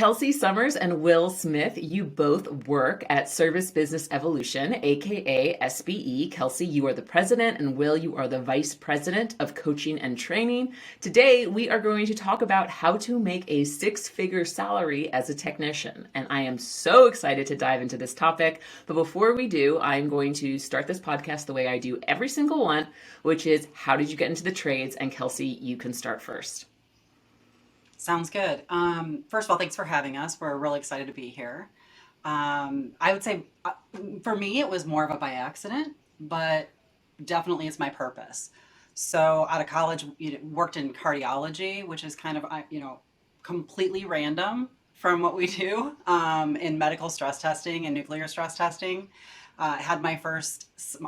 Kelcey Summers and Will Smith, you both work at Service Business Evolution, aka SBE. Kelcey, you are the president, and Will, you are the vice president of coaching and training. Today, we are going to talk about how to make a six-figure salary as a technician, and I am so excited to dive into this topic. But before we do, I'm going to start this podcast the way I do every single one, which is how did you get into the trades? And Kelcey, you can start first. Sounds good. First of all, thanks for having us. We're really excited to be here. I would say for me, it was more of a by accident, but definitely it's my purpose. So out of college, worked in cardiology, which is kind of, completely random from what we do in medical stress testing and nuclear stress testing. Had my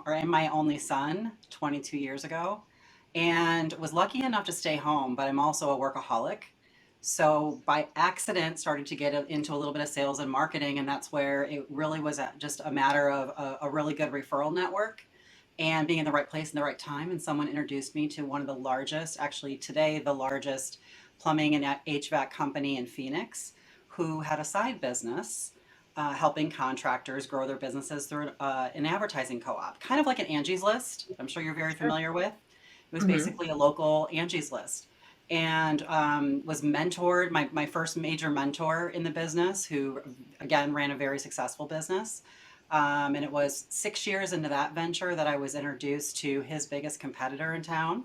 and my only son 22 years ago and was lucky enough to stay home, but I'm also a workaholic. So by accident, started to get into a little bit of sales and marketing, and that's where it really was just a matter of a really good referral network and being in the right place in the right time. And someone introduced me to one of the largest, actually today, the largest plumbing and HVAC company in Phoenix, who had a side business helping contractors grow their businesses through an advertising co-op, kind of like an Angie's List. I'm sure you're very familiar with. It was Mm-hmm. basically a local Angie's List and was mentored, my first major mentor in the business, who again ran a very successful business. And it was 6 years into that venture that I was introduced to his biggest competitor in town,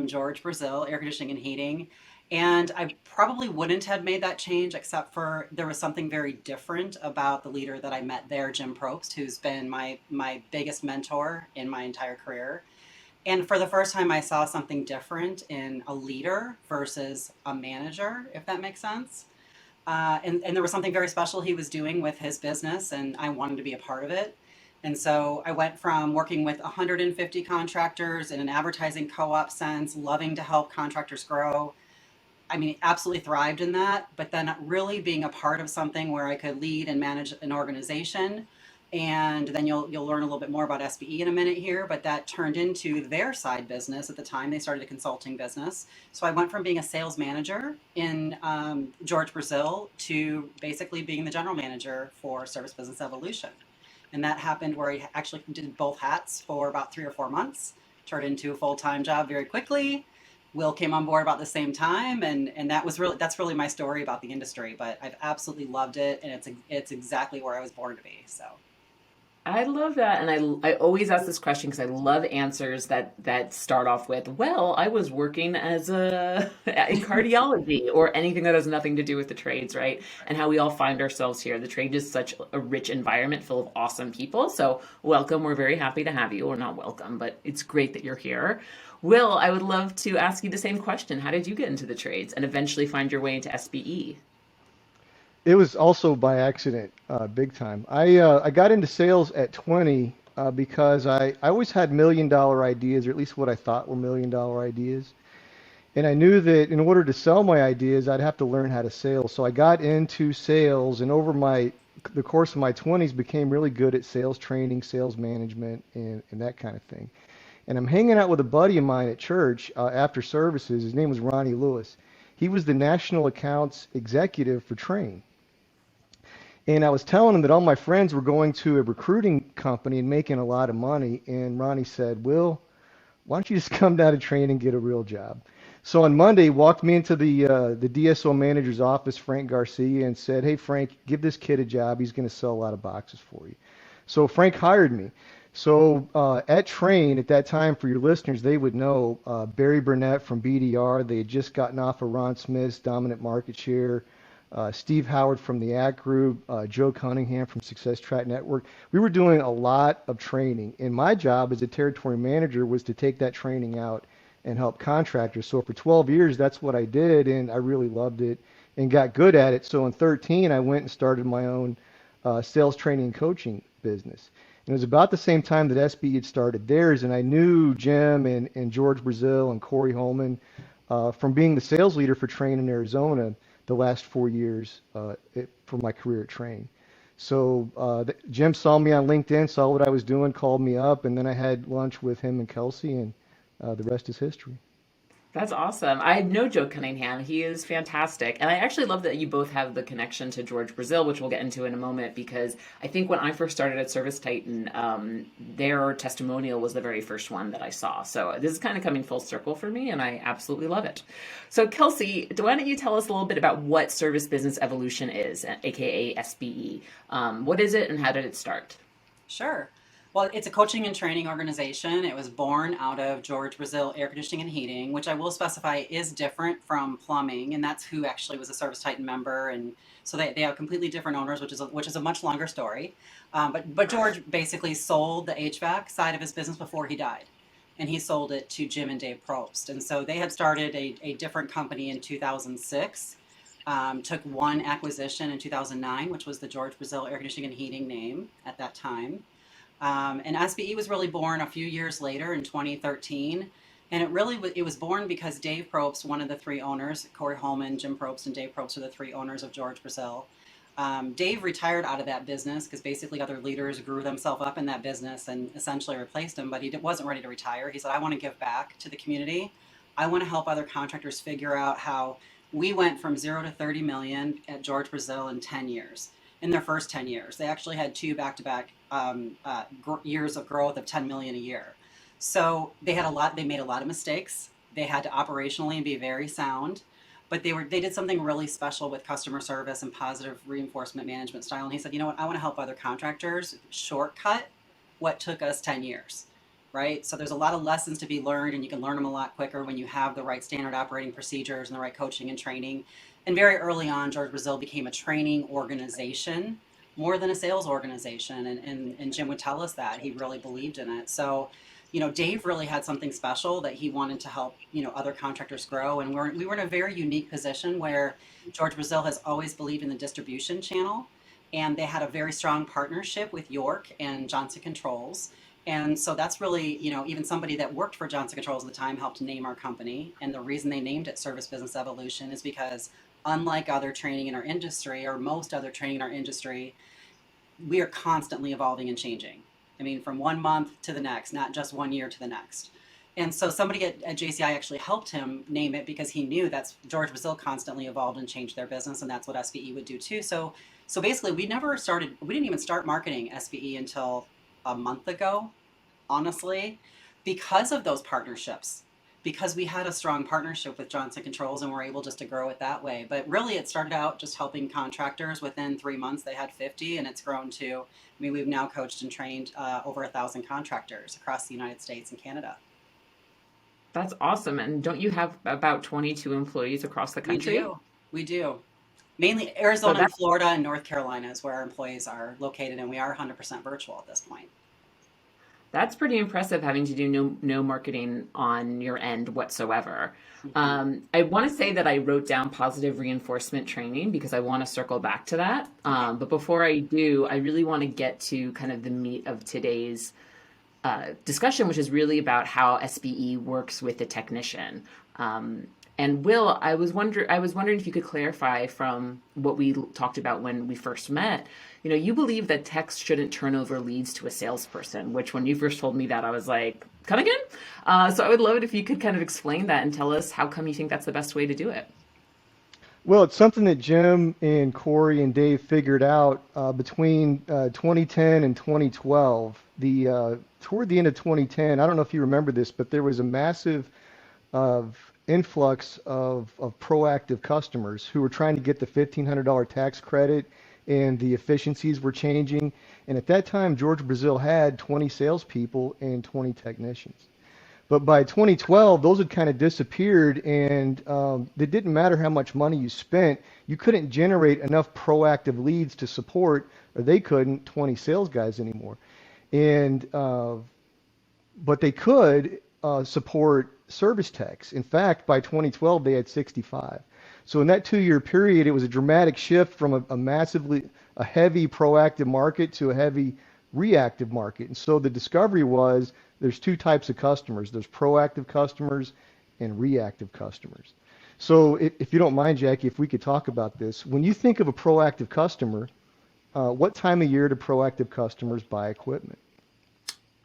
George Brazil, air conditioning and heating. And I probably wouldn't have made that change except for there was something very different about the leader that I met there, Jim Probst, who's been my biggest mentor in my entire career. And for the first time, I saw something different in a leader versus a manager, if that makes sense. And there was something very special he was doing with his business, and I wanted to be a part of it. And so I went from working with 150 contractors in an advertising co op sense, loving to help contractors grow. I mean, absolutely thrived in that, but then really being a part of something where I could lead and manage an organization. And then you'll learn a little bit more about SBE in a minute here, but that turned into their side business. At the time, they started a consulting business. So I went from being a sales manager in George Brazil to basically being the general manager for Service Business Evolution. And that happened where I actually did both hats for about 3 or 4 months, turned into a full-time job very quickly. Will came on board about the same time, and that's really my story about the industry. But I've absolutely loved it, and it's exactly where I was born to be. So. I love that, and I always ask this question because I love answers that start off with, "Well, I was working as a in cardiology," or anything that has nothing to do with the trades, right? And how we all find ourselves here. The trade is such a rich environment full of awesome people. So welcome. We're very happy to have you, or not welcome, but it's great that you're here. Will, I would love to ask you the same question. How did you get into the trades and eventually find your way into SBE? It was also by accident, big time. I got into sales at 20 because I always had $1 million ideas, or at least what I thought were $1 million ideas. And I knew that in order to sell my ideas, I'd have to learn how to sell. So I got into sales, and over the course of my 20s, became really good at sales training, sales management, and that kind of thing. And I'm hanging out with a buddy of mine at church after services. His name was Ronnie Lewis. He was the national accounts executive for Train. And I was telling him that all my friends were going to a recruiting company and making a lot of money. And Ronnie said, "Will, why don't you just come down to Train and get a real job?" So on Monday, he walked me into the DSO manager's office, Frank Garcia, and said, "Hey, Frank, give this kid a job. He's going to sell a lot of boxes for you." So Frank hired me. So at Train at that time, for your listeners, they would know Barry Burnett from BDR. They had just gotten off of Ron Smith's dominant market share. Steve Howard from the Act Group, Joe Cunningham from Success Track Network. We were doing a lot of training, and my job as a territory manager was to take that training out and help contractors. So for 12 years, that's what I did, and I really loved it and got good at it. So in 13, I went and started my own sales training and coaching business. And it was about the same time that SB had started theirs, and I knew Jim and George Brazil and Corey Holman from being the sales leader for Train in Arizona the last 4 years for my career at Train. So Jim saw me on LinkedIn, saw what I was doing, called me up, and then I had lunch with him and Kelcey, and the rest is history. That's awesome. I know Joe Cunningham. He is fantastic. And I actually love that you both have the connection to George Brazil, which we'll get into in a moment, because I think when I first started at ServiceTitan, their testimonial was the very first one that I saw. So this is kind of coming full circle for me, and I absolutely love it. So, Kelcey, why don't you tell us a little bit about what Service Business Evolution is, aka SBE? What is it, and how did it start? Sure. Well, it's a coaching and training organization. It was born out of George Brazil Air Conditioning and Heating, which I will specify is different from plumbing, and that's who actually was a ServiceTitan member. And so they have completely different owners, which is a much longer story. But George basically sold the HVAC side of his business before he died, and he sold it to Jim and Dave Probst. And so they had started a different company in 2006. Took one acquisition in 2009, which was the George Brazil Air Conditioning and Heating name at that time. And SBE was really born a few years later in 2013. And it was born because Dave Probst, one of the three owners, Corey Holman, Jim Probst, and Dave Probst are the three owners of George Brazil. Dave retired out of that business because basically other leaders grew themselves up in that business and essentially replaced him, but he wasn't ready to retire. He said, I want to give back to the community. I want to help other contractors figure out how we went from 0 to 30 million at George Brazil in 10 years. In their first 10 years, they actually had two back-to-back years of growth of 10 million a year. So they made a lot of mistakes. They had to operationally be very sound, but they did something really special with customer service and positive reinforcement management style. And he said, you know what, I want to help other contractors shortcut what took us 10 years, right? So there's a lot of lessons to be learned, and you can learn them a lot quicker when you have the right standard operating procedures and the right coaching and training. And very early on, George Brazil became a training organization more than a sales organization. And Jim would tell us that he really believed in it. So, Dave really had something special that he wanted to help, other contractors grow. And we were in a very unique position where George Brazil has always believed in the distribution channel. And they had a very strong partnership with York and Johnson Controls. And so that's really, even somebody that worked for Johnson Controls at the time helped name our company. And the reason they named it Service Business Evolution is because unlike other training in our industry, or most other training in our industry, we are constantly evolving and changing. I mean, from 1 month to the next, not just 1 year to the next. And so somebody at JCI actually helped him name it because he knew that's George Brazil constantly evolved and changed their business, and that's what SBE would do too. So basically, we didn't even start marketing SBE until a month ago, honestly, because of those partnerships. Because we had a strong partnership with Johnson Controls and were able just to grow it that way. But really, it started out just helping contractors. Within 3 months, they had 50, and it's grown to, we've now coached and trained over 1,000 contractors across the United States and Canada. That's awesome. And don't you have about 22 employees across the country? We do. Mainly Arizona, and Florida, and North Carolina is where our employees are located, and we are 100% virtual at this point. That's pretty impressive, having to do no marketing on your end whatsoever. I want to say that I wrote down positive reinforcement training because I want to circle back to that. But before I do, I really want to get to kind of the meat of today's discussion, which is really about how SBE works with the technician. And Will, I was wondering if you could clarify from what we talked about when we first met. You believe that techs shouldn't turn over leads to a salesperson, which when you first told me that, I was like, come again? So I would love it if you could kind of explain that and tell us how come you think that's the best way to do it. Well, it's something that Jim and Corey and Dave figured out between 2010 and 2012. Toward the end of 2010, I don't know if you remember this, but there was a massive influx of proactive customers who were trying to get the $1,500 tax credit, and the efficiencies were changing. And at that time, George Brazil had 20 salespeople and 20 technicians. But by 2012, those had kind of disappeared, and it didn't matter how much money you spent. You couldn't generate enough proactive leads to support, or they couldn't, 20 sales guys anymore. And but they could support service techs. In fact, by 2012, they had 65. So in that 2-year period, it was a dramatic shift from a heavy proactive market to a heavy reactive market. And so the discovery was there's two types of customers. There's proactive customers and reactive customers. So if you don't mind, Jackie, if we could talk about this. When you think of a proactive customer, what time of year do proactive customers buy equipment?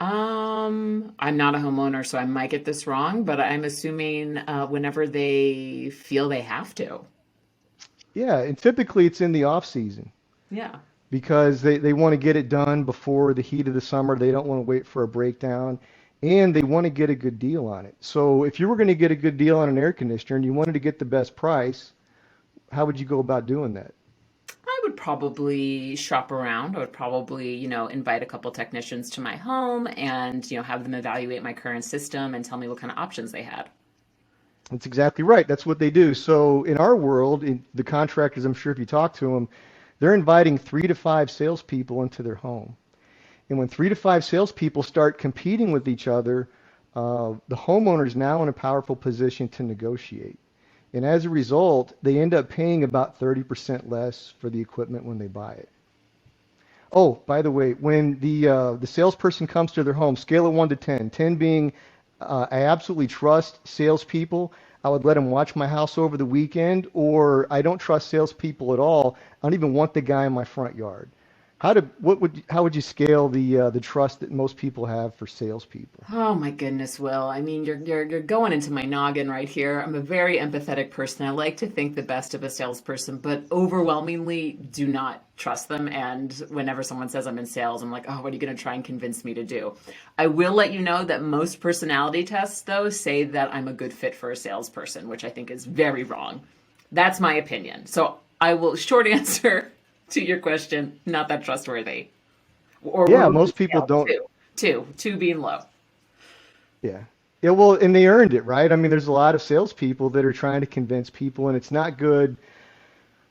I'm not a homeowner, so I might get this wrong, but I'm assuming whenever they feel they have to. Yeah, and typically it's in the off season Yeah. because they want to get it done before the heat of the summer. They don't want to wait for a breakdown, and they want to get a good deal on it. So if you were going to get a good deal on an air conditioner and you wanted to get the best price, how would you go about doing that? I would probably shop around. I would probably, invite a couple technicians to my home and, have them evaluate my current system and tell me what kind of options they had. That's exactly right. That's what they do. So in our world, the contractors, I'm sure if you talk to them, they're inviting 3 to 5 salespeople into their home. And when 3 to 5 salespeople start competing with each other, the homeowner is now in a powerful position to negotiate. And as a result, they end up paying about 30% less for the equipment when they buy it. Oh, by the way, when the salesperson comes to their home, scale of 1 to 10, 10 being I absolutely trust salespeople. I would let them watch my house over the weekend, or I don't trust salespeople at all. I don't even want the guy in my front yard. How would you scale the trust that most people have for salespeople? Oh my goodness, Will. I mean, you're going into my noggin right here. I'm a very empathetic person. I like to think the best of a salesperson, but overwhelmingly do not trust them. And whenever someone says I'm in sales, I'm like, oh, what are you going to try and convince me to do? I will let you know that most personality tests, though, say that I'm a good fit for a salesperson, which I think is very wrong. That's my opinion. So I will short answer to your question, not that trustworthy. Or Yeah, what would you most people scale? don't. Two being low. Yeah. Yeah, well, and they earned it, right? I mean, there's a lot of salespeople that are trying to convince people, and it's not good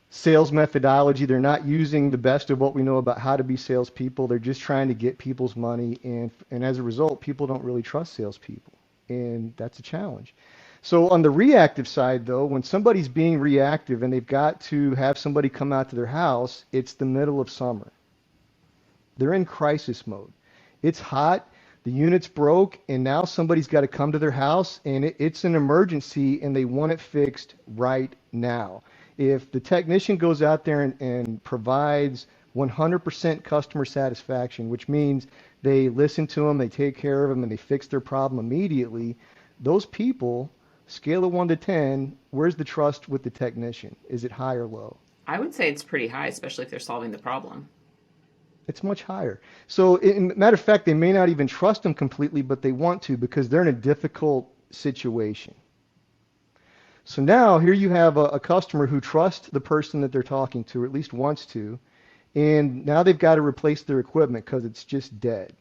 sales methodology. They're not using the best of what we know about how to be salespeople. They're just trying to get people's money, and as a result, people don't really trust salespeople, and that's a challenge. So on the reactive side, though, when somebody's being reactive and they've got to have somebody come out to their house, it's the middle of summer. They're in crisis mode. It's hot, the unit's broke, and now somebody's got to come to their house, and it's an emergency, and they want it fixed right now. If the technician goes out there and provides 100% customer satisfaction, which means they listen to them, they take care of them, and they fix their problem immediately, those people, scale of 1 to 10, where's the trust with the technician? Is it high or low? I would say it's pretty high, especially if they're solving the problem. It's much higher. So, matter of fact, they may not even trust them completely, but they want to because they're in a difficult situation. So now here you have a customer who trusts the person that they're talking to, or at least wants to, and now they've got to replace their equipment because it's just dead.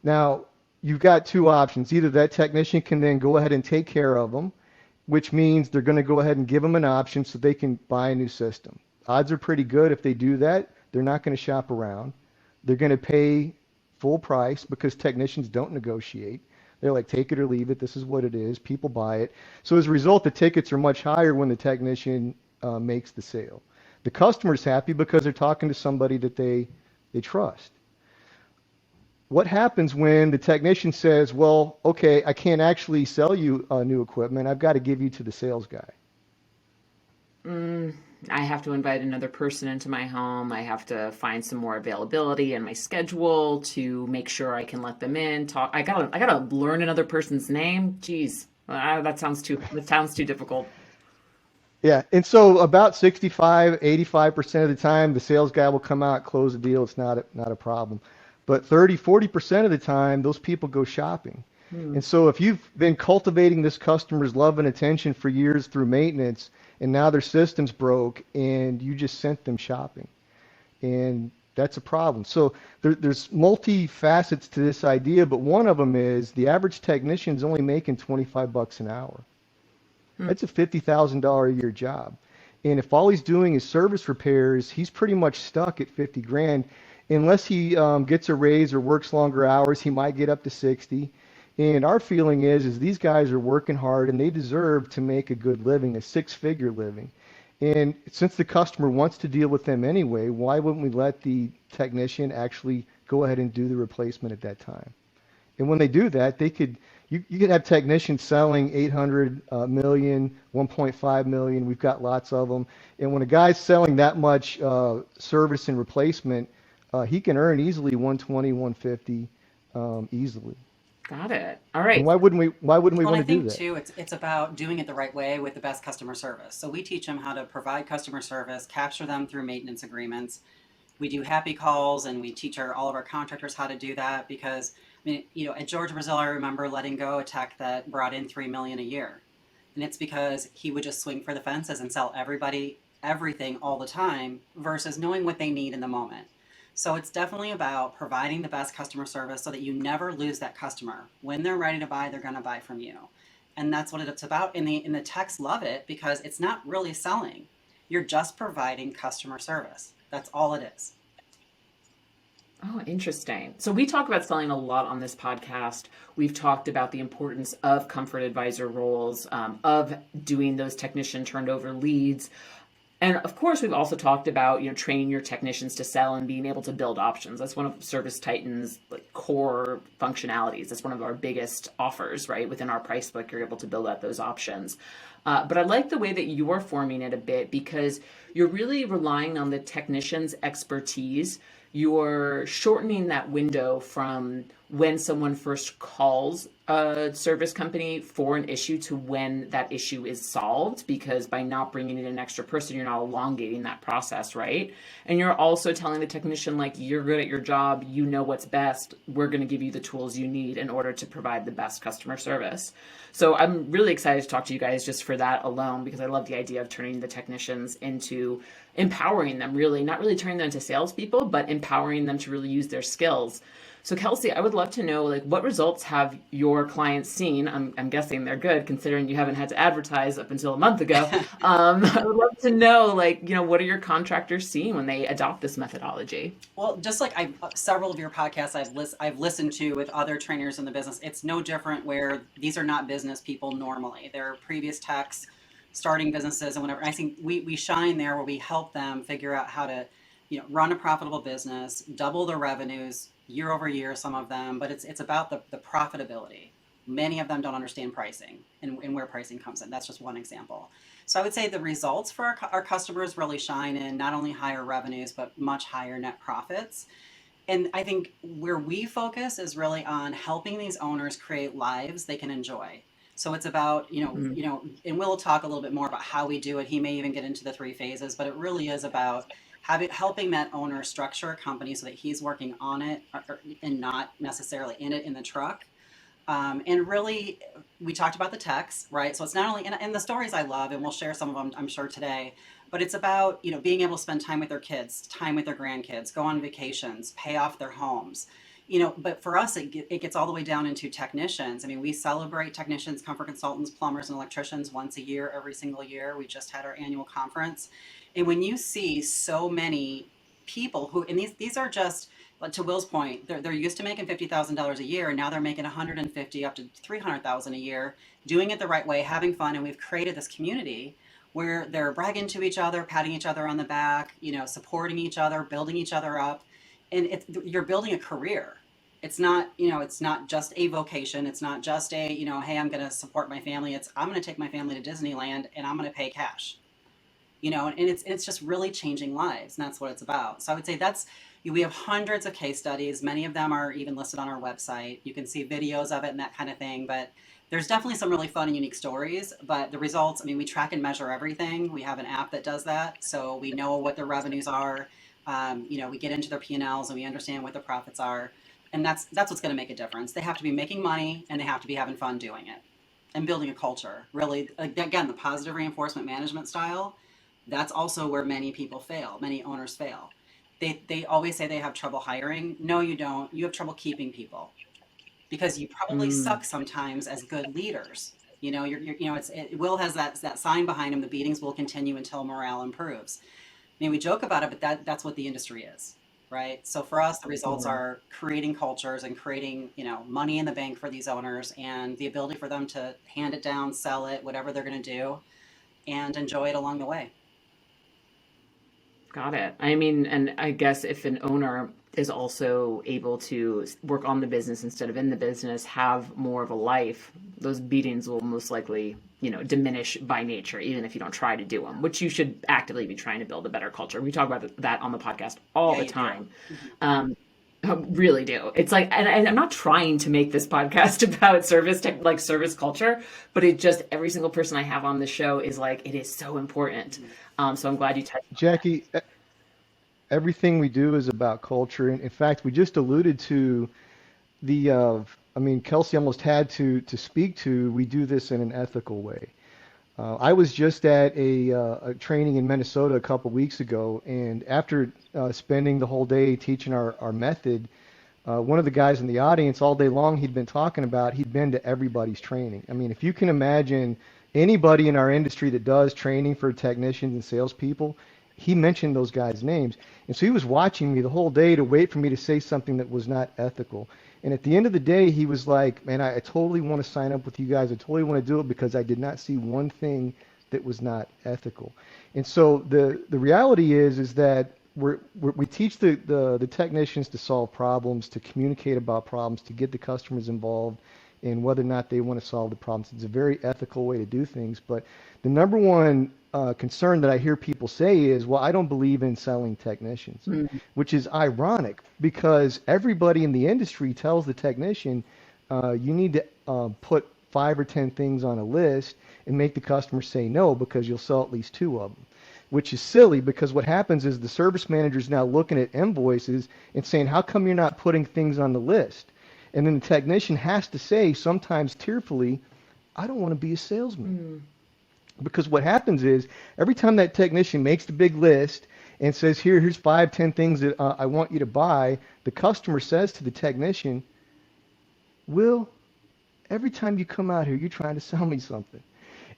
Now, you've got two options. Either that technician can then go ahead and take care of them, which means they're going to go ahead and give them an option so they can buy a new system. Odds are pretty good if they do that. They're not going to shop around. They're going to pay full price because technicians don't negotiate. They're like, take it or leave it. This is what it is. People buy it. So as a result, the tickets are much higher when the technician makes the sale. The customer's happy because they're talking to somebody that they trust. What happens when the technician says, well, okay, I can't actually sell you new equipment. I've got to give you to the sales guy. I have to invite another person into my home. I have to find some more availability in my schedule to make sure I can let them in. Talk. I gotta learn another person's name. Jeez, that sounds too difficult. Yeah, and so about 65, 85% of the time, the sales guy will come out, close the deal. It's not a problem. But 30, 40% of the time, those people go shopping. And so if you've been cultivating this customer's love and attention for years through maintenance, and now their system's broke, and you just sent them shopping, and that's a problem. So there's multi facets to this idea, but one of them is the average technician's only making 25 bucks an hour. That's a $50,000 a year job. And if all he's doing is service repairs, he's pretty much stuck at 50 grand. Unless he gets a raise or works longer hours, he might get up to 60. And our feeling is these guys are working hard and they deserve to make a good living, a six-figure living. And since the customer wants to deal with them anyway, why wouldn't we let the technician actually go ahead and do the replacement at that time? And when they do that, you could have technicians selling 800 million, 1.5 million. We've got lots of them. And when a guy's selling that much service and replacement, he can earn easily 120, 150 easily. Got it. All And right. why wouldn't we Well, and want I to do think that? too, it's about doing it the right way with the best customer service. So we teach them how to provide customer service, capture them through maintenance agreements. We do happy calls, and we teach all of our contractors how to do that because, I mean, at George Brazil, I remember letting go a tech that brought in 3 million a year, and it's because he would just swing for the fences and sell everybody everything all the time versus knowing what they need in the moment. So it's definitely about providing the best customer service so that you never lose that customer. When they're ready to buy, they're going to buy from you. And that's what it's about. And the techs love it because it's not really selling. You're just providing customer service. That's all it is. Oh, interesting. So we talk about selling a lot on this podcast. We've talked about the importance of comfort advisor roles, of doing those technician turned over leads. And of course, we've also talked about, training your technicians to sell and being able to build options. That's one of ServiceTitan's core functionalities. That's one of our biggest offers, right? Within our price book, you're able to build out those options. But I like the way that you're forming it a bit because you're really relying on the technician's expertise. You're shortening that window from when someone first calls a service company for an issue to when that issue is solved, because by not bringing in an extra person, you're not elongating that process, right? And you're also telling the technician, you're good at your job, you know what's best, we're going to give you the tools you need in order to provide the best customer service. So I'm really excited to talk to you guys just for that alone, because I love the idea of turning the technicians into empowering them, really, not really turning them into salespeople, but empowering them to really use their skills. So Kelcey, I would love to know, what results have your clients seen? I'm guessing they're good, considering you haven't had to advertise up until a month ago. I would love to know, what are your contractors seeing when they adopt this methodology? Well, just like several of your podcasts I've listened to with other trainers in the business, it's no different where these are not business people normally. They're previous techs starting businesses and whatever. I think we shine there where we help them figure out how to, run a profitable business, double their revenues year over year, some of them, but it's about the profitability. Many of them don't understand pricing and where pricing comes in. That's just one example. So I would say the results for our customers really shine in not only higher revenues, but much higher net profits. And I think where we focus is really on helping these owners create lives they can enjoy. So it's about, and we'll talk a little bit more about how we do it. He may even get into the 3 phases, but it really is about helping that owner structure a company so that he's working on it and not necessarily in it in the truck. And really, we talked about the techs, right? So it's not only, and the stories I love, and we'll share some of them, I'm sure, today, but it's about, being able to spend time with their kids, time with their grandkids, go on vacations, pay off their homes. But for us, it gets all the way down into technicians. I mean, we celebrate technicians, comfort consultants, plumbers, and electricians once a year, every single year. We just had our annual conference. And when you see so many people who, and these are just, to Will's point, they're used to making $50,000 a year, and now they're making 150 up to 300,000 a year, doing it the right way, having fun, and we've created this community where they're bragging to each other, patting each other on the back, supporting each other, building each other up, and you're building a career. It's not just a vocation. It's not just hey, I'm going to support my family. I'm going to take my family to Disneyland and I'm going to pay cash. And it's just really changing lives, and that's what it's about. So I would say we have hundreds of case studies. Many of them are even listed on our website. You can see videos of it and that kind of thing, but there's definitely some really fun and unique stories. But the results, I mean, we track and measure everything. We have an app that does that, so we know what their revenues are. We get into their P&Ls and we understand what the profits are, and that's what's going to make a difference. They have to be making money and they have to be having fun doing it and building a culture. Really, again, the positive reinforcement management style. That's also where many people fail. Many owners fail. They always say they have trouble hiring. No, you don't. You have trouble keeping people because you probably Mm. suck sometimes as good leaders. Will has that sign behind him. The beatings will continue until morale improves. I mean, we joke about it, but that's what the industry is, right? So for us, the results Yeah. are creating cultures and creating, money in the bank for these owners and the ability for them to hand it down, sell it, whatever they're going to do, and enjoy it along the way. Got it. I mean, and I guess if an owner is also able to work on the business instead of in the business, have more of a life, those beatings will most likely, diminish by nature, even if you don't try to do them, which you should actively be trying to build a better culture. We talk about that on the podcast all Yeah, the you do. time. Mhm. Really do. It's like, and I'm not trying to make this podcast about service tech, like service culture, but it just every single person I have on the show is like, it is so important. So I'm glad you touched on that. Jackie, everything we do is about culture. And in fact, we just alluded to the, I mean, Kelcey almost had to speak to, we do this in an ethical way. I was just at a training in Minnesota a couple weeks ago, and after spending the whole day teaching our method, one of the guys in the audience all day long, he'd been talking about he'd been to everybody's training. I mean, if you can imagine anybody in our industry that does training for technicians and salespeople, he mentioned those guys' names. And so he was watching me the whole day to wait for me to say something that was not ethical. And at the end of the day, he was like, man, I totally want to sign up with you guys. I totally want to do it because I did not see one thing that was not ethical. And so the reality is that we teach the technicians to solve problems, to communicate about problems, to get the customers involved in whether or not they want to solve the problems. It's a very ethical way to do things. But the number one concern that I hear people say is, well, I don't believe in selling technicians, which is ironic because everybody in the industry tells the technician, you need to put 5 or 10 things on a list and make the customer say no because you'll sell at least 2 of them, which is silly because what happens is the service manager is now looking at invoices and saying, how come you're not putting things on the list? And then the technician has to say, sometimes tearfully, I don't want to be a salesman. Because what happens is every time that technician makes the big list and says, here's 5, 10 things that I want you to buy, the customer says to the technician, Will, every time you come out here, you're trying to sell me something.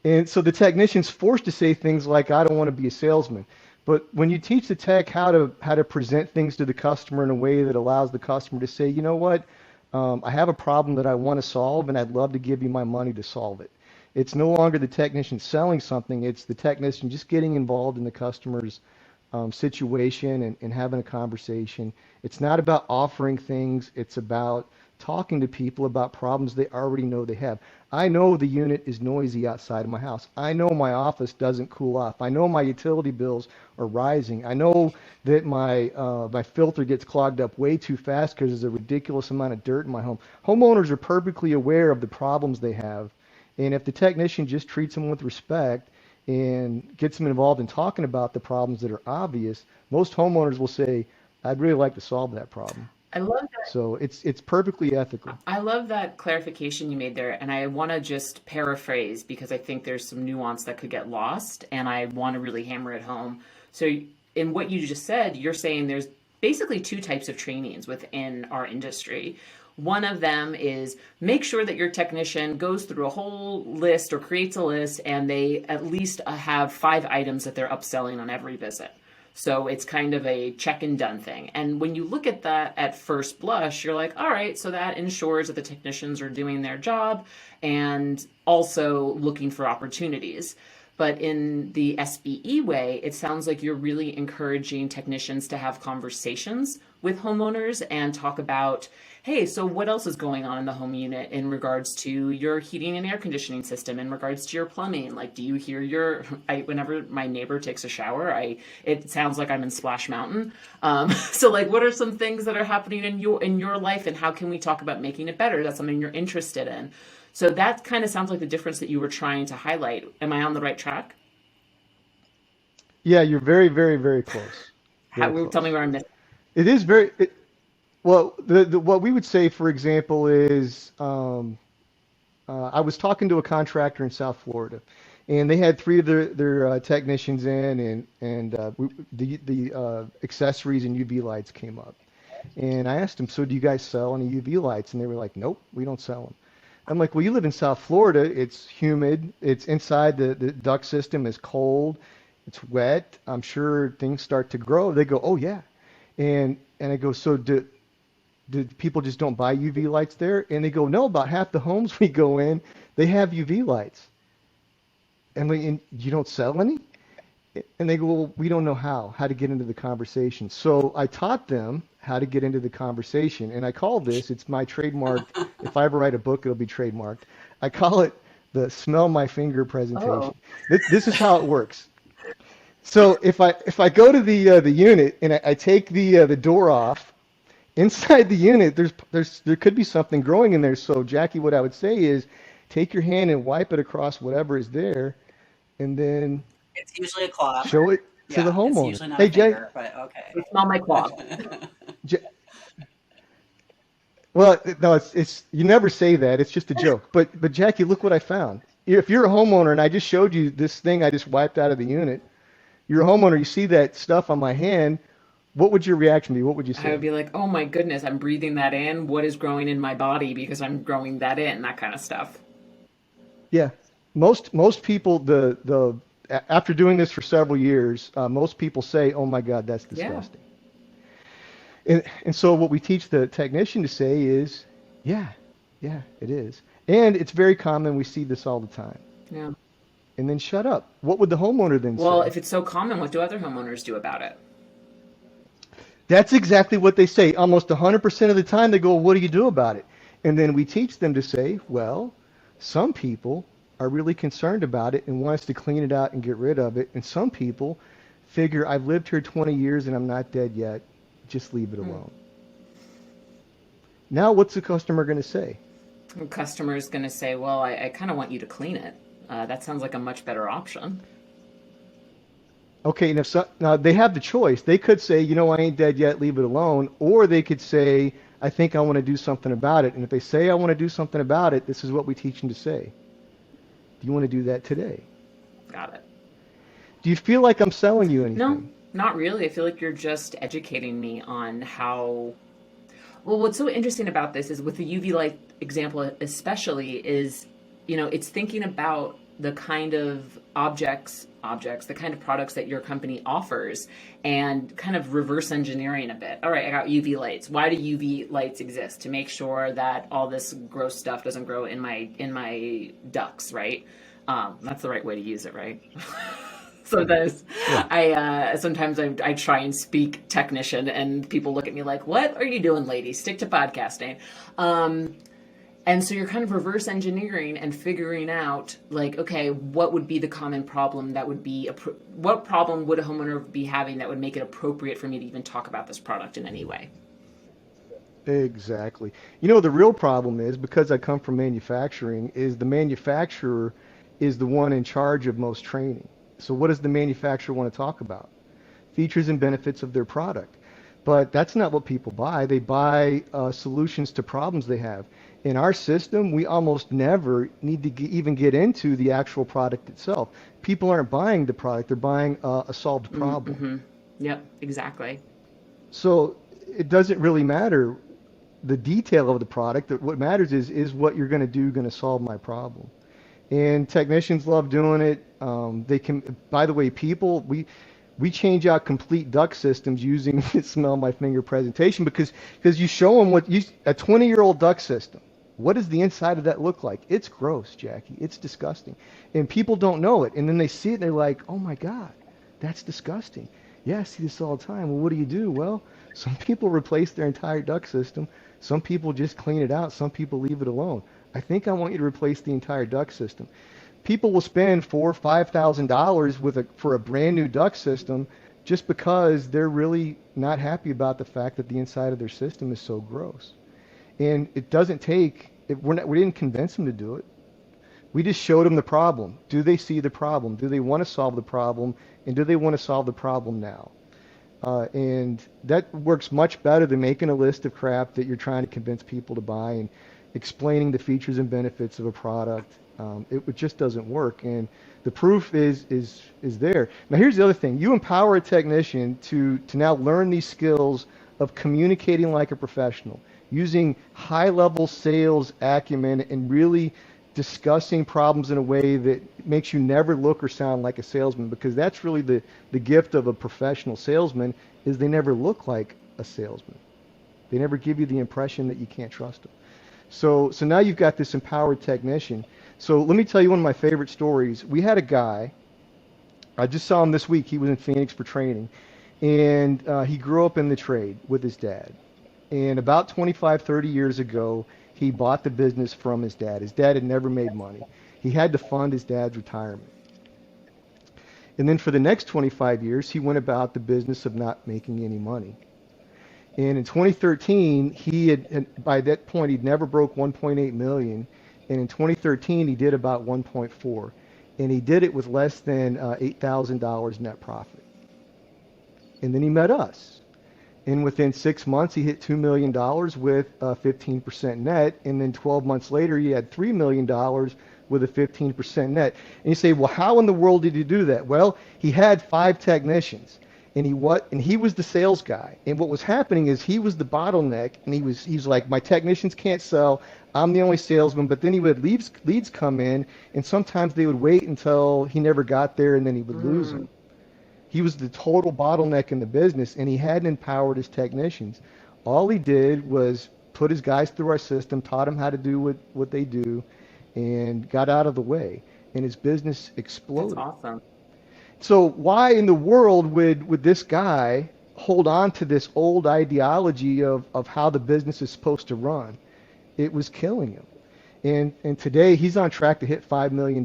And so the technician's forced to say things like, I don't want to be a salesman. But when you teach the tech how to present things to the customer in a way that allows the customer to say, you know what, I have a problem that I want to solve, and I'd love to give you my money to solve it. It's no longer the technician selling something. It's the technician just getting involved in the customer's situation and having a conversation. It's not about offering things. It's about talking to people about problems they already know they have. I know the unit is noisy outside of my house. I know my office doesn't cool off. I know my utility bills are rising. I know that my filter gets clogged up way too fast because there's a ridiculous amount of dirt in my home. Homeowners are perfectly aware of the problems they have. And if the technician just treats them with respect and gets them involved in talking about the problems that are obvious, most homeowners will say, I'd really like to solve that problem. I love that. So it's perfectly ethical. I love that clarification you made there, and I want to just paraphrase because I think there's some nuance that could get lost, and I want to really hammer it home. So, in what you just said, you're saying there's basically 2 types of trainings within our industry. One of them is make sure that your technician goes through a whole list or creates a list, and they at least have 5 items that they're upselling on every visit. So it's kind of a check and done thing. And when you look at that at first blush, you're like, all right, so that ensures that the technicians are doing their job and also looking for opportunities. But in the SBE way, it sounds like you're really encouraging technicians to have conversations with homeowners and talk about, hey, so what else is going on in the home unit in regards to your heating and air conditioning system, in regards to your plumbing? Like, do you hear whenever my neighbor takes a shower, it sounds like I'm in Splash Mountain. So like, what are some things that are happening in your life, and how can we talk about making it better? That's something you're interested in. So that kind of sounds like the difference that you were trying to highlight. Am I on the right track? Yeah, you're very, very, very close. Very Tell me close. where I'm missing. It is very, well, what we would say, for example, is I was talking to a contractor in South Florida, and they had 3 of their technicians in, the accessories and UV lights came up. And I asked them, so do you guys sell any UV lights? And they were like, nope, we don't sell them. I'm like, well, you live in South Florida. It's humid. It's inside the duct system is cold. It's wet. I'm sure things start to grow. They go, oh yeah. And I go, so do people just don't buy UV lights there? And they go, no, about half the homes we go in, they have UV lights. And you don't sell any? And they go, well, we don't know how to get into the conversation. So I taught them how to get into the conversation. And I call this, it's my trademark. If I ever write a book, it'll be trademarked. I call it the smell my finger presentation. Oh, This is how it works. So if I go to the unit and I take the door off, Inside the unit, there could be something growing in there. So Jackie, what I would say is take your hand and wipe it across whatever is there, and then It's usually a cloth. show it to the Yeah, it's homeowner. usually not a Hey, Jack, finger, but okay. They smell my cloth. well, no, it's you never say that. It's just a joke. But Jackie, look what I found. If you're a homeowner and I just showed you this thing I just wiped out of the unit, you're a homeowner, you see that stuff on my hand, what would your reaction be? What would you I would say? be like, oh my goodness, I'm breathing that in. What is growing in my body because I'm growing that in, that kind of stuff. Yeah. Most people after doing this for several years, most people say, "Oh my God, that's Yeah. disgusting." And so what we teach the technician to say is, "Yeah, yeah, it is." And it's very common. We see this all the time. Yeah. And then shut up. What would the homeowner then Well, say? if it's so common, what do other homeowners do about it? That's exactly what they say. Almost 100% of the time they go, "What do you do about it?" And then we teach them to say, "Well, some people are really concerned about it and want us to clean it out and get rid of it. And some people figure I've lived here 20 years and I'm not dead yet. Just leave it Hmm. alone." Now, what's the customer going to say? The customer is going to say, well, I kind of want you to clean it. That sounds like a much better option. Okay, and now they have the choice. They could say, I ain't dead yet, leave it alone. Or they could say, I think I want to do something about it. And if they say, I want to do something about it, this is what we teach them to say. Do you want to do that today? Got it. Do you feel like I'm selling you No, anything? not really. I feel like you're just educating me on how. Well, what's so interesting about this is with the UV light example, especially, is it's thinking about the kind of the kind of products that your company offers, and kind of reverse engineering a bit. All right, I got UV lights. Why do UV lights exist? To make sure that all this gross stuff doesn't grow in my ducts, right? That's the right way to use it, right? Sometimes Yeah. I try and speak technician, and people look at me like, "What are you doing, lady? Stick to podcasting." Um, and so you're kind of reverse engineering and figuring out, like, okay, what would be the common problem that would be what problem would a homeowner be having that would make it appropriate for me to even talk about this product in any way? Exactly. The real problem is because I come from manufacturing, is the manufacturer is the one in charge of most training. So what does the manufacturer want to talk about? Features and benefits of their product. But that's not what people buy. They buy solutions to problems they have. In our system, we almost never need to even get into the actual product itself. People aren't buying the product, they're buying a solved problem. Mm-hmm. Yep, exactly. So it doesn't really matter the detail of the product. What matters is what you're going to do going to solve my problem. And technicians love doing it. They can, by the way, we change out complete duct systems using smell my finger presentation because you show them a 20-year-old duct system. What does the inside of that look like? It's gross, Jackie. It's disgusting. And people don't know it. And then they see it and they're like, oh my God, that's disgusting. Yeah, I see this all the time. Well, what do you do? Well, some people replace their entire duct system. Some people just clean it out. Some people leave it alone. I think I want you to replace the entire duct system. People will spend $4,000 or $5,000 for a brand new duct system just because they're really not happy about the fact that the inside of their system is so gross. And it doesn't take, we didn't convince them to do it. We just showed them the problem. Do they see the problem? Do they want to solve the problem? And do they want to solve the problem now? And that works much better than making a list of crap that you're trying to convince people to buy and explaining the features and benefits of a product. It just doesn't work. And the proof is there. Now here's the other thing. You empower a technician to now learn these skills of communicating like a professional, using high-level sales acumen and really discussing problems in a way that makes you never look or sound like a salesman, because that's really the gift of a professional salesman, is they never look like a salesman. They never give you the impression that you can't trust them. So now you've got this empowered technician. So let me tell you one of my favorite stories. We had a guy, I just saw him this week. He was in Phoenix for training, and he grew up in the trade with his dad. And about 25, 30 years ago, he bought the business from his dad. His dad had never made money. He had to fund his dad's retirement. And then for the next 25 years, he went about the business of not making any money. And in 2013, he had by that point he'd never broke 1.8 million, and in 2013 he did about 1.4, and he did it with less than $8,000 net profit. And then he met us, and within 6 months he hit $2 million with 15% net, and then 12 months later he had $3 million with a 15% net. And you say, well, how in the world did he do that? Well, he had 5 technicians. And he was the sales guy. And what was happening is he was the bottleneck, and he's like, my technicians can't sell. I'm the only salesman. But then he would leads come in, and sometimes they would wait until he never got there, and then he would lose them. He was the total bottleneck in the business, and he hadn't empowered his technicians. All he did was put his guys through our system, taught them how to do what they do, and got out of the way. And his business That's exploded. awesome. So why in the world would this guy hold on to this old ideology of how the business is supposed to run? It was killing him. And today he's on track to hit $5 million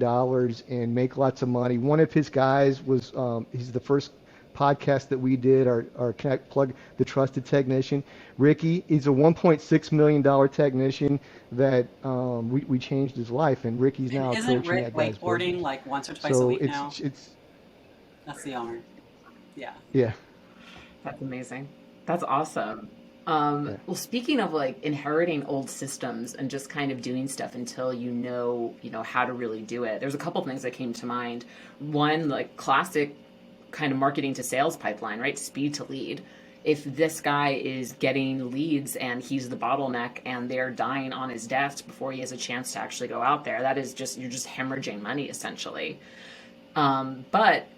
and make lots of money. One of his guys was he's the first podcast that we did, our Connect Plug the Trusted Technician. Ricky, he's a $1.6 million technician that we changed his life, and Ricky's now Isn't coaching Rick that guy's wakeboarding business. like once or twice a So week now? it's That's the owner. Yeah. yeah. That's amazing. That's awesome. Yeah. Well, speaking of like inheriting old systems and just kind of doing stuff until you know how to really do it. There's a couple of things that came to mind. One, like classic kind of marketing to sales pipeline, right? Speed to lead. If this guy is getting leads and he's the bottleneck and they're dying on his desk before he has a chance to actually go out there, that is just, you're just hemorrhaging money essentially. But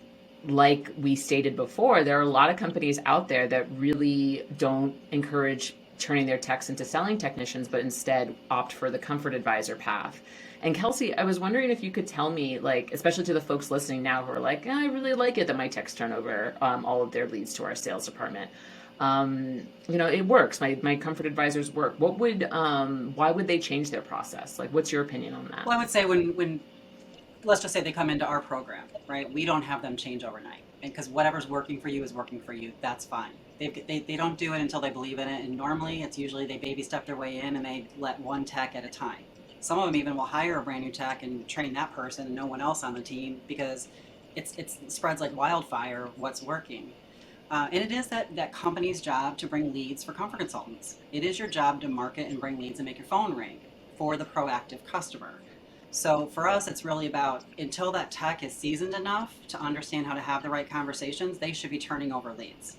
like we stated before, there are a lot of companies out there that really don't encourage turning their techs into selling technicians, but instead opt for the comfort advisor path. And Kelcey, I was wondering if you could tell me, like, especially to the folks listening now who are like, I really like it that my techs turn over all of their leads to our sales department. It works. My comfort advisors work. Why would they change their process? Like, what's your opinion on that? Well, I would say when let's just say they come into our program, right? We don't have them change overnight, and because whatever's working for you is working for you, that's fine. They don't do it until they believe in it, and normally it's usually they baby step their way in and they let one tech at a time. Some of them even will hire a brand new tech and train that person and no one else on the team because it spreads like wildfire what's working. And it is that company's job to bring leads for comfort consultants. It is your job to market and bring leads and make your phone ring for the proactive customer. So for us, it's really about until that tech is seasoned enough to understand how to have the right conversations, they should be turning over leads.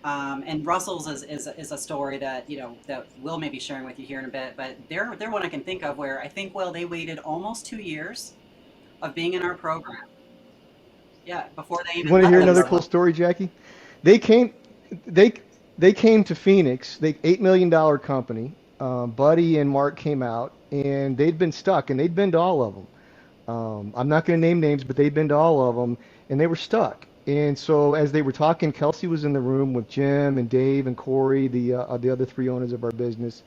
And Russell's is a story that that Will may be sharing with you here in a bit, but they're one I can think of where I think they waited almost 2 years of being in our program. Yeah, before they You even want to let hear another themselves. cool story, Jackie? They came, they came to Phoenix. They $8 million company. Buddy and Mark came out, and they'd been stuck, and they'd been to all of them. I'm not going to name names, but they'd been to all of them, and they were stuck. And so as they were talking, Kelcey was in the room with Jim and Dave and Corey, the other 3 owners of our business,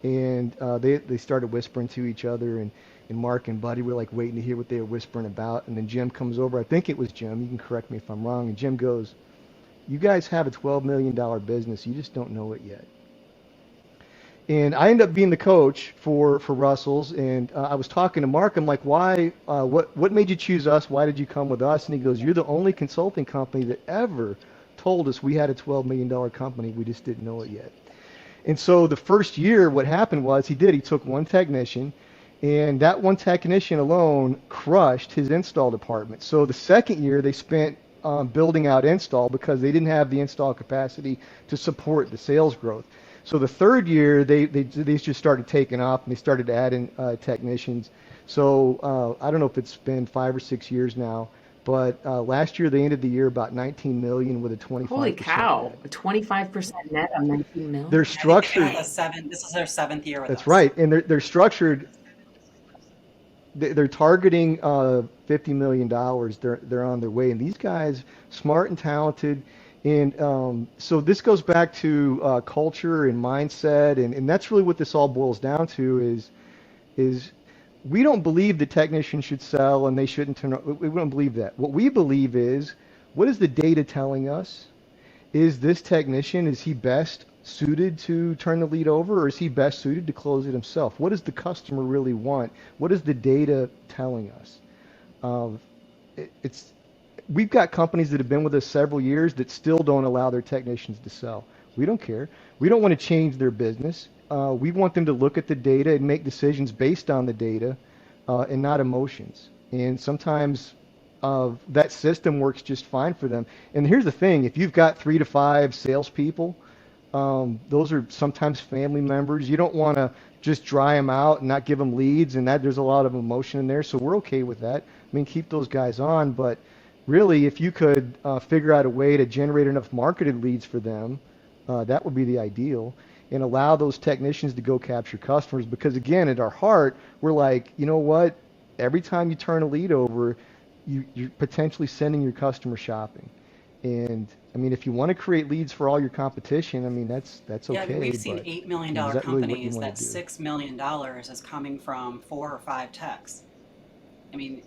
and they started whispering to each other, and Mark and Buddy were like waiting to hear what they were whispering about. And then Jim comes over. I think it was Jim. You can correct me if I'm wrong. And Jim goes, "You guys have a $12 million business. You just don't know it yet." And I ended up being the coach for Russell's, and I was talking to Mark. I'm like, "Why? What made you choose us? Why did you come with us?" And he goes, "You're the only consulting company that ever told us we had a $12 million company. We just didn't know it yet." And so the first year, what happened was he took one technician, and that one technician alone crushed his install department. So the second year, they spent building out install because they didn't have the install capacity to support the sales growth. So the third year, they just started taking off, and they started adding technicians. So I don't know if it's been 5 or 6 years now, but last year they ended the year about 19 million with a Holy 25% cow, net. a 25% net on 19 mil? They're I think they're structured. in the seven. This is their 7th year with That's us. right, and they're structured. They're targeting $50 million. They're on their way, and these guys, smart and talented, and so this goes back to culture and mindset, and that's really what this all boils down to is we don't believe the technician should sell and they shouldn't turn. We don't believe that. What we believe is, what is the data telling us? Is this technician, is he best suited to turn the lead over, or is he best suited to close it himself? What does the customer really want? What is the data telling us? Um, it's we've got companies that have been with us several years that still don't allow their technicians to sell. We don't care. We don't want to change their business. We want them to look at the data and make decisions based on the data and not emotions. And sometimes that system works just fine for them. And here's the thing: if you've got 3 to 5 salespeople, those are sometimes family members. You don't want to just dry them out and not give them leads, and that there's a lot of emotion in there. So we're okay with that. I mean, keep those guys on, but really, if you could figure out a way to generate enough marketed leads for them, that would be the ideal, and allow those technicians to go capture customers. Because again, at our heart, we're like, you know what? Every time you turn a lead over, you're potentially sending your customer shopping. And I mean, if you want to create leads for all your competition, I mean, that's Yeah, I mean, okay, we've seen but $8 million I mean, is that really what you companies want that to do? $6 million is coming from 4 or 5 techs. I mean,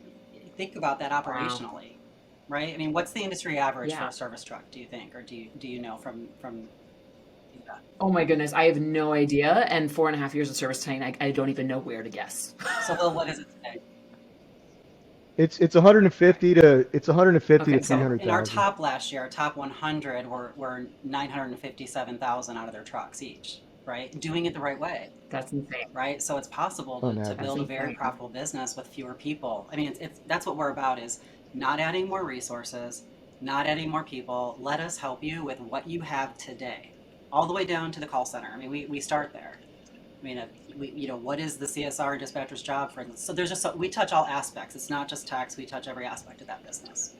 think about that Wow. operationally, right? I mean, what's the industry average for Yeah. a service truck, do you think? Or do you know from yeah. Oh my goodness, I have no idea. And 4.5 years of service time, I don't even know where to guess. So, Will, what is it today? It's 150 to Okay, So in our 300,000. top last year, our top 100 were 957,000 out of their trucks each, right? Doing it the right way, that's insane. right? So it's possible On to That's build a average. very insane. profitable business with fewer people. I mean, it's that's what we're about is not adding more resources, not adding more people. Let us help you with what you have today, all the way down to the call center. I mean, we start there. I mean, what is the CSR dispatcher's job for instance? So there's just we touch all aspects. It's not just tax. We touch every aspect of that business.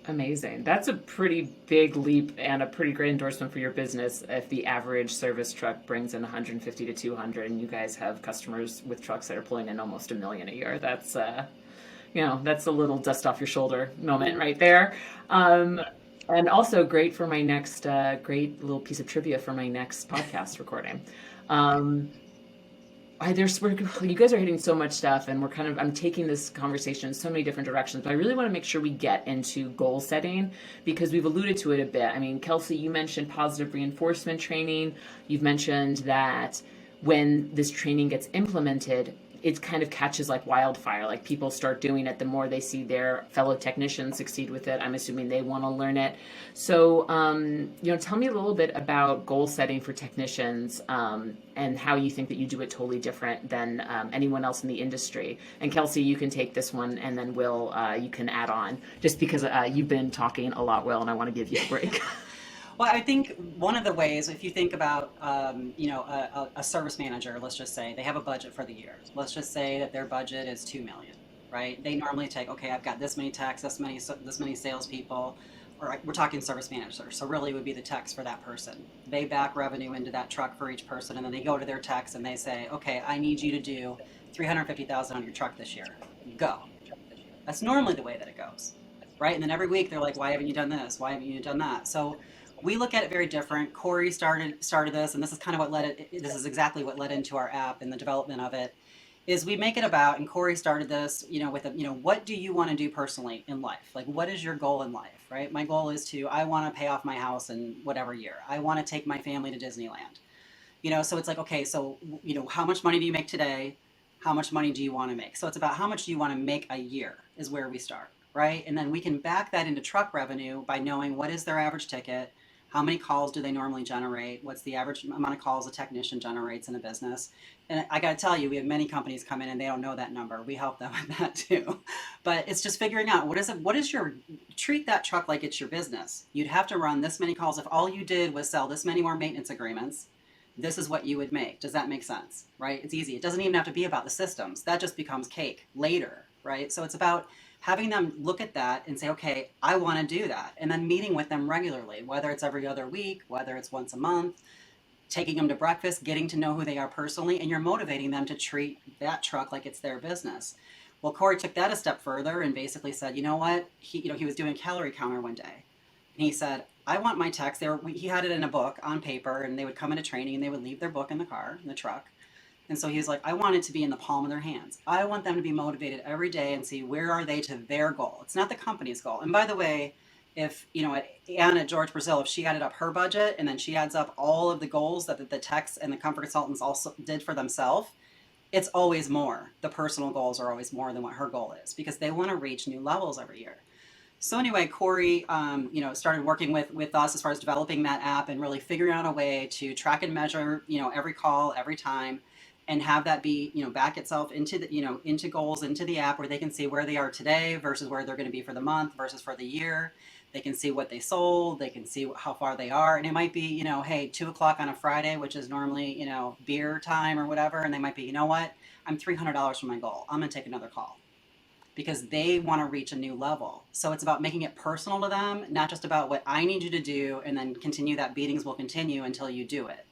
Amazing. That's a pretty big leap and a pretty great endorsement for your business if the average service truck brings in 150 to 200 and you guys have customers with trucks that are pulling in almost 1 million a year. That's a little dust off your shoulder moment Mm. right there. And also great for my next, great little piece of trivia for my next podcast recording. Um, you guys are hitting so much stuff, and I'm taking this conversation in so many different directions, but I really want to make sure we get into goal setting because we've alluded to it a bit. I mean, Kelcey, you mentioned positive reinforcement training. You've mentioned that when this training gets implemented, it kind of catches like wildfire. Like people start doing it, the more they see their fellow technicians succeed with it. I'm assuming they want to learn it. So, tell me a little bit about goal setting for technicians and how you think that you do it totally different than anyone else in the industry. And Kelcey, you can take this one, and then Will, you can add on, just because you've been talking a lot, Will, and I want to give you a break. Well, I think one of the ways, if you think about, a service manager, let's just say they have a budget for the year. Let's just say that their budget is 2 million, right? They normally take, okay, I've got this many techs, this many salespeople, or we're talking service manager. So really, it would be the techs for that person. They back revenue into that truck for each person, and then they go to their techs and they say, okay, I need you to do 350,000 on your truck this year. Go. That's normally the way that it goes, right? And then every week they're like, "Why haven't you done this? Why haven't you done that?" So we look at it very different. Corey started this, and this is kind of what led it. This is exactly what led into our app and the development of it. Is we make it about, and Corey started this, with what do you want to do personally in life? Like, what is your goal in life, right? My goal is I want to pay off my house in whatever year. I want to take my family to Disneyland. So it's like, okay, so, how much money do you make today? How much money do you want to make? So it's about how much do you want to make a year is where we start, right? And then we can back that into truck revenue by knowing what is their average ticket, how many calls do they normally generate, what's the average amount of calls a technician generates in a business. And I got to tell you, we have many companies come in and they don't know that number. We help them with that too. But it's just figuring out treat that truck like it's your business. You'd have to run this many calls. If all you did was sell this many more maintenance agreements, this is what you would make. Does that make sense? Right? It's easy. It doesn't even have to be about the systems. That just becomes cake later, right? So it's about having them look at that and say, okay, I want to do that. And then meeting with them regularly, whether it's every other week, whether it's once a month, taking them to breakfast, getting to know who they are personally, and you're motivating them to treat that truck like it's their business. Well, Corey took that a step further and basically said, you know what? He was doing a calorie counter one day. And he said, I want my techs. He had it in a book on paper, and they would come into training and they would leave their book in the car, in the truck. And so he was like, I want it to be in the palm of their hands. I want them to be motivated every day and see where are they to their goal. It's not the company's goal. And by the way, if, Anna at George Brazil, if she added up her budget and then she adds up all of the goals that the techs and the comfort consultants also did for themselves, it's always more. The personal goals are always more than what her goal is because they want to reach new levels every year. So anyway, Corey, started working with us as far as developing that app and really figuring out a way to track and measure, every call, every time, and have that be, back itself into into goals, into the app where they can see where they are today versus where they're going to be for the month versus for the year. They can see what they sold. They can see how far they are. And it might be, hey, 2 o'clock on a Friday, which is normally, beer time or whatever. And they might be, you know what? I'm $300 from my goal. I'm going to take another call because they want to reach a new level. So it's about making it personal to them, not just about what I need you to do and then continue that beatings will continue until you do it,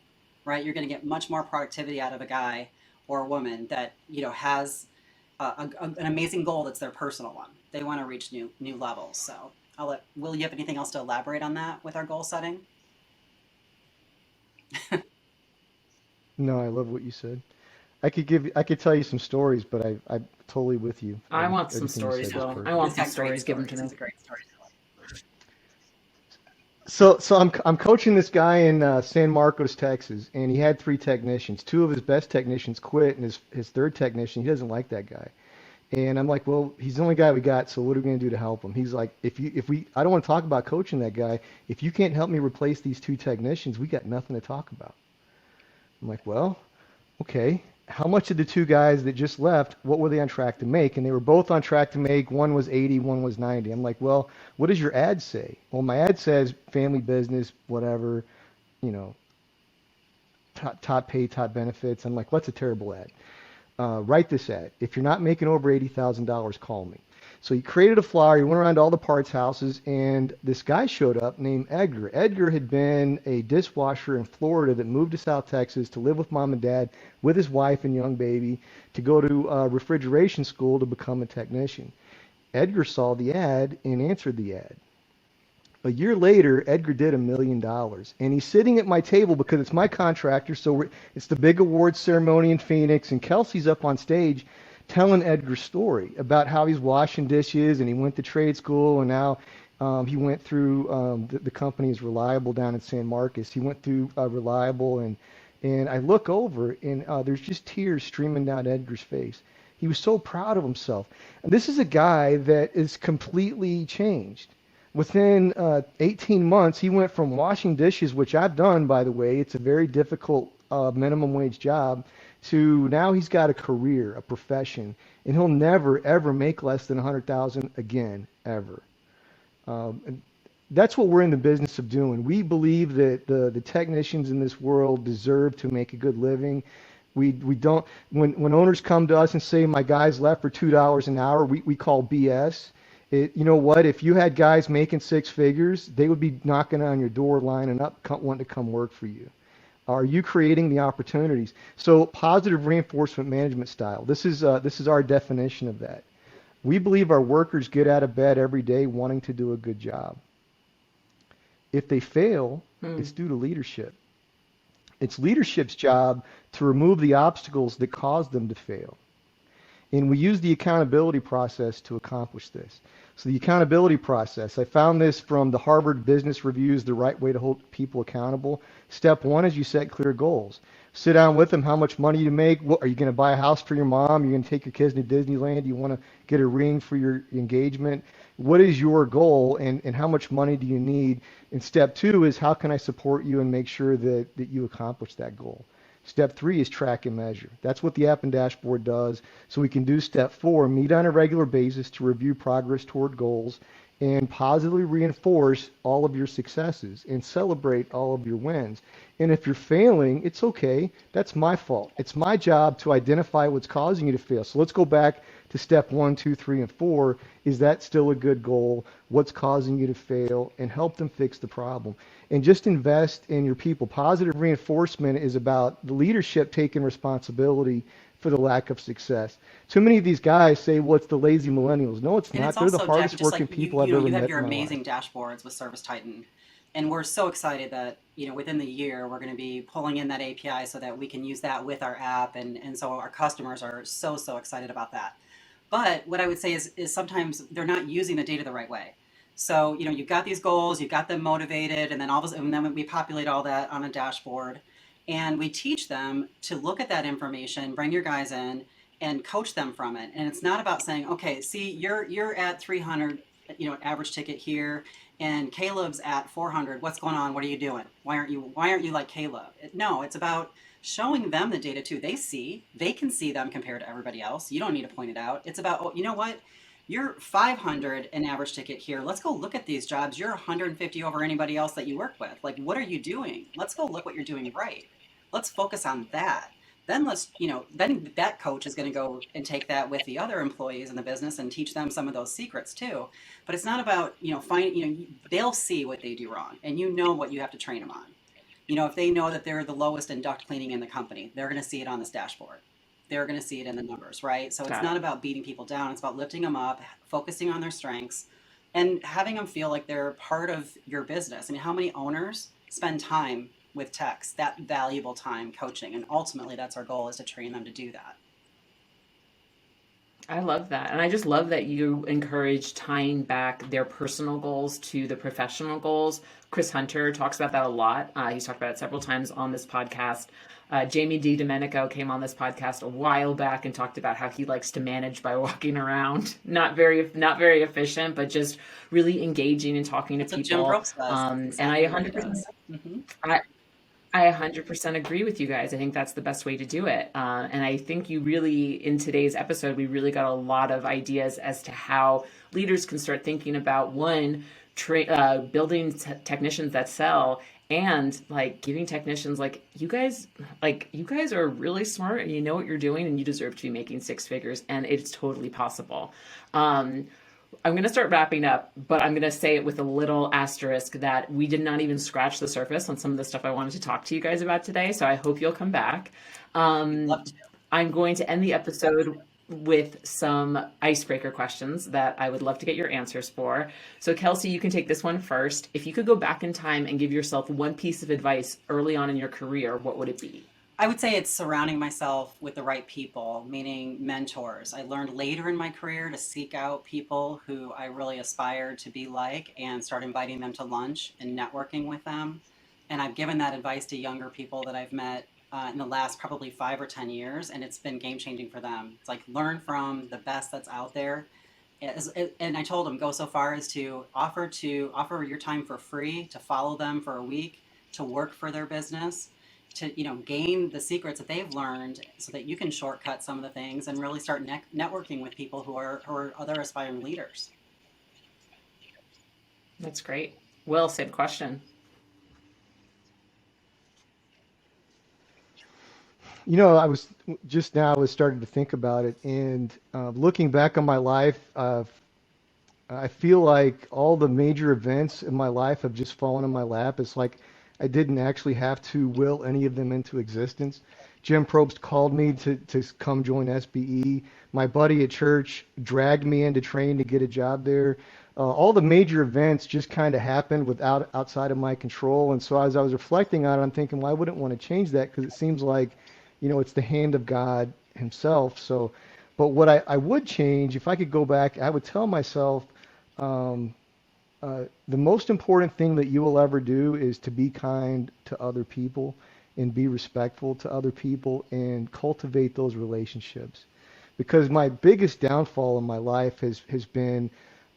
right? You're going to get much more productivity out of a guy or a woman that, has an amazing goal that's their personal one. They want to reach new levels. So Will, you have anything else to elaborate on that with our goal setting? No, I love what you said. I could tell you some stories, but I'm totally with you. I want some Everything you said stories, was Will. I perfect. want He's some got great stories. Give them to stories. me. He's a great storyteller. So I'm coaching this guy in San Marcos, Texas, and he had three technicians. Two of his best technicians quit, and his third technician, he doesn't like that guy. And I'm like, well, he's the only guy we got, so what are we going to do to help him? He's like, I don't want to talk about coaching that guy. If you can't help me replace these two technicians, we got nothing to talk about. I'm like, well, okay. How much did the two guys that just left, what were they on track to make? And they were both on track to make, one was 80, one was 90. I'm like, well, what does your ad say? Well, my ad says family business, whatever, you know, top pay, top benefits. I'm like, what's a terrible ad? Write this ad. If you're not making over $80,000, call me. So he created a flyer. He went around to all the parts houses, and this guy showed up named Edgar. Edgar had been a dishwasher in Florida that moved to South Texas to live with mom and dad with his wife and young baby to go to refrigeration school to become a technician. Edgar saw the ad and answered the ad. A year later, Edgar did $1 million, and he's sitting at my table because it's my contractor. So it's the big awards ceremony in Phoenix, and Kelcey's up on stage telling Edgar's story about how he's washing dishes and he went to trade school, and now he went through the company is Reliable down in San Marcos. He went through Reliable, and I look over, and there's just tears streaming down Edgar's face. He was so proud of himself. And this is a guy that is completely changed. Within 18 months, he went from washing dishes, which I've done, by the way. It's a very difficult minimum wage job, to now he's got a career, a profession, and he'll never ever make less than 100,000 again, ever. And that's what we're in the business of doing. We believe that the technicians in this world deserve to make a good living. We don't when owners come to us and say my guy's left for $2 an hour, we call BS. You know what? If you had guys making six figures, they would be knocking on your door, lining up, wanting to come work for you. Are you creating the opportunities? So positive reinforcement management style. This is our definition of that. We believe our workers get out of bed every day wanting to do a good job. If they fail, it's due to leadership. It's leadership's job to remove the obstacles that cause them to fail. And we use the accountability process to accomplish this. So the accountability process, I found this from the Harvard Business Review's The Right Way to Hold People Accountable. Step one is you set clear goals. Sit down with them, how much money you make. What, are you going to buy a house for your mom? You're going to take your kids to Disneyland? You want to get a ring for your engagement? What is your goal, and how much money do you need? And step two is how can I support you and make sure that you accomplish that goal? Step three is track and measure. That's what the app and dashboard does. So we can do step four, meet on a regular basis to review progress toward goals and positively reinforce all of your successes and celebrate all of your wins. And if you're failing, it's okay. That's my fault. It's my job to identify what's causing you to fail. So let's go back to step one, two, three, and four. Is that still a good goal? What's causing you to fail? And help them fix the problem. And just invest in your people. Positive reinforcement is about the leadership taking responsibility for the lack of success. Too many of these guys say, well, it's the lazy millennials. No, it's And not. it's They're the also, Jeff, hardest just working like people I've ever you have met your in my life. amazing dashboards with ServiceTitan. And we're so excited that, within the year, we're going to be pulling in that API so that we can use that with our app. And so our customers are so excited about that. But what I would say is sometimes they're not using the data the right way. So, you've got these goals, you've got them motivated, and then all of a sudden, and then we populate all that on a dashboard, and we teach them to look at that information, bring your guys in, and coach them from it. And it's not about saying, okay, see, you're at 300, average ticket here, and Caleb's at 400. What's going on? What are you doing? Why aren't you like Caleb? No, it's about showing them the data too. They can see them compared to everybody else. You don't need to point it out. It's about, oh, you know what? You're 500 an average ticket here. Let's go look at these jobs. You're 150 over anybody else that you work with. Like, what are you doing? Let's go look what you're doing right. Let's focus on that. Then then that coach is going to go and take that with the other employees in the business and teach them some of those secrets too. But it's not about, they'll see what they do wrong, and what you have to train them on. If they know that they're the lowest in duct cleaning in the company, they're going to see it on this dashboard. They're going to see it in the numbers, right? So it's Got not it. about beating people down. It's about lifting them up, focusing on their strengths, and having them feel like they're part of your business. I mean, how many owners spend time with techs, that valuable time coaching? And ultimately, that's our goal, is to train them to do that. I love that. And I just love that you encourage tying back their personal goals to the professional goals. Chris Hunter talks about that a lot. He's talked about it several times on this podcast. Jamie D. Domenico came on this podcast a while back and talked about how he likes to manage by walking around. Not very efficient, but just really engaging and talking to That's what Jim people. Brooks does. That's And I exactly what he 100%, does. Hmm. I 100% agree with you guys. I think that's the best way to do it. And I think you really, in today's episode, we really got a lot of ideas as to how leaders can start thinking about one, building technicians that sell, and like giving technicians like you guys are really smart and you know what you're doing and you deserve to be making six figures, and it's totally possible. I'm going to start wrapping up, but I'm going to say it with a little asterisk that we did not even scratch the surface on some of the stuff I wanted to talk to you guys about today. So I hope you'll come back. We'd love Um, to. I'm going to end the episode with some icebreaker questions that I would love to get your answers for. So, Kelcey, you can take this one first. If you could go back in time and give yourself one piece of advice early on in your career, what would it be? I would say it's surrounding myself with the right people, meaning mentors. I learned later in my career to seek out people who I really aspired to be like and start inviting them to lunch and networking with them. And I've given that advice to younger people that I've met in the last probably 5 or 10 years, and it's been game changing for them. It's like, learn from the best that's out there. And I told them, go so far as to offer your time for free, to follow them for a week, to work for their business, to gain the secrets that they've learned, so that you can shortcut some of the things and really start networking with people who are other aspiring leaders. That's great. Will, same question. I was just now I was starting to think about it, and looking back on my life, I feel like all the major events in my life have just fallen in my lap. It's like I didn't actually have to will any of them into existence. Jim Probst called me to come join SBE. My buddy at church dragged me into training to get a job there. All the major events just kind of happened without outside of my control. And so as I was reflecting on it, I'm thinking, well, I wouldn't want to change that because it seems like, it's the hand of God Himself. So, but what I would change, if I could go back, I would tell myself, um, the most important thing that you will ever do is to be kind to other people and be respectful to other people and cultivate those relationships. Because my biggest downfall in my life has been,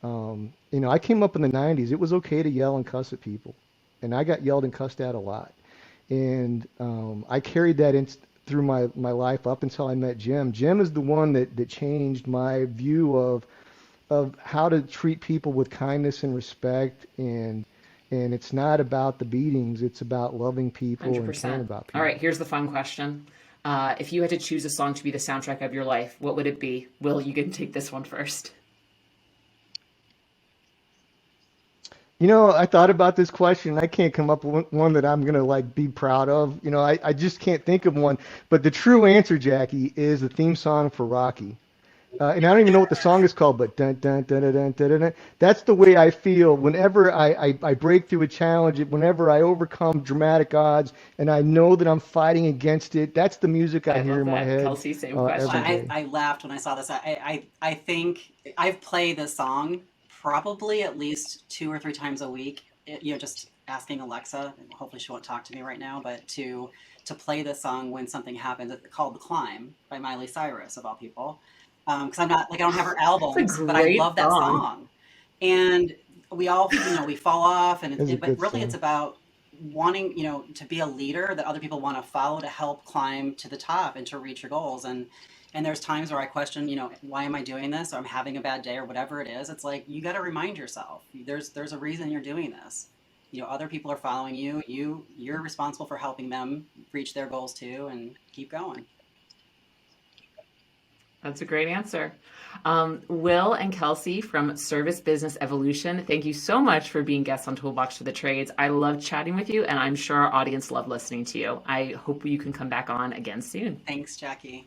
I came up in the 90s. It was okay to yell and cuss at people, and I got yelled and cussed at a lot. And I carried that through my life up until I met Jim. Jim is the one that changed my view of how to treat people with kindness and respect, and it's not about the beatings, it's about loving people and caring 100%. about All right, people. here's the fun question. If you had to choose a song to be the soundtrack of your life, what would it be? Will, you can take this one first. I thought about this question. I can't come up with one that I'm gonna like be proud of. I just can't think of one. But the true answer, Jackie, is the theme song for Rocky. And I don't even know what the song is called, but dun, dun, dun, dun, dun, dun, dun, dun. That's the way I feel whenever I break through a challenge, whenever I overcome dramatic odds, and I know that I'm fighting against it. That's the music I I hear love in my that. head Kelcey, same Well, every question. I, day. I laughed when I saw this. I think I've played this song Probably at least 2 or 3 times a week. Just asking Alexa. Hopefully, she won't talk to me right now, but to play this song when something happens. It's called "The Climb" by Miley Cyrus, of all people. Because I'm not like I don't have her That's a albums, but I great love that song. song. And we all, we fall off, It's a but good really, it's song. about wanting, to be a leader that other people want to follow to help climb to the top and to reach your goals. And there's times where I question, why am I doing this? Or I'm having a bad day or whatever it is. It's like, you got to remind yourself there's a reason you're doing this. Other people are following you. You're responsible for helping them reach their goals too, and keep going. That's a great answer. Will and Kelcey from Service Business Evolution, thank you so much for being guests on Toolbox for the Trades. I love chatting with you, and I'm sure our audience loved listening to you. I hope you can come back on again soon. Thanks, Jackie.